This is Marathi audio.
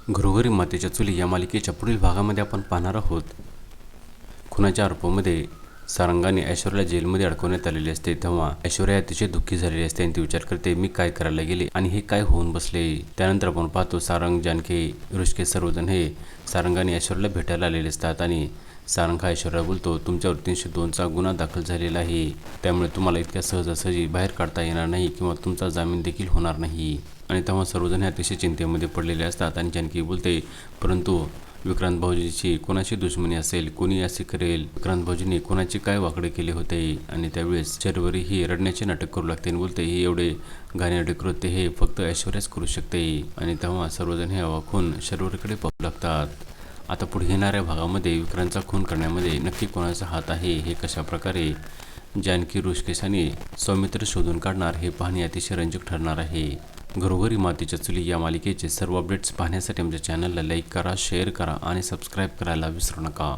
घरोघरी मातीच्या चुली या मालिकेच्या पुढील भागामध्ये आपण पाहणार आहोत. खुनाच्या आरोपामध्ये सारंगाने ऐश्वर्याला जेलमध्ये अडकवण्यात आलेले असते तेव्हा ऐश्वर्या अतिशय दुःखी झालेली असते आणि ती विचार करते मी काय करायला गेले आणि हे काय होऊन बसले. त्यानंतर आपण पाहतो सारंग, जानकी, ऋषिकेश सर्वजण हे सारंगाने ऐश्वर्याला भेटायला आलेले असतात आणि सारंग हा ऐश्वर्याला बोलतो तुमच्यावर 302चा गुन्हा दाखल झालेला आहे, त्यामुळे तुम्हाला इतक्या सहजासहजी बाहेर काढता येणार नाही किंवा तुमचा जामीन देखील होणार नाही. आणि तेव्हा सर्वजण हे अतिशय चिंतेमध्ये पडलेले असतात आणि जानकी बोलते परंतु विक्रांत भाऊजीची कोणाची दुश्मनी असेल, कोणी असे करेल, विक्रांत भाऊजींनी कोणाचे काय वाकडे केले होते. आणि त्यावेळेस शर्वरी ही रडण्याचे नाटक करू लागते आणि बोलते हे एवढे घाणेरडे कृत्य हे फक्त ऐश्वर्याच करू शकते. आणि तेव्हा सर्वजण हे अवाकून शर्वरीकडे पाहू लागतात. आता पुढे येणाऱ्या भागामध्ये विक्रांतचा खून करण्यामध्ये नक्की कोणाचा हात आहे, हे कशा प्रकारे जानकी, ऋषिकेश आणि सौमित्र शोधून काढणार हे पाहणे अतिशय रंजक ठरणार आहे. घरोघरी मातीच्या चुली या मालिकेचे सर्व अपडेट्स पाहण्यासाठी आमच्या चॅनलला लाईक करा, शेअर करा आणि सबस्क्राईब करायला विसरू नका.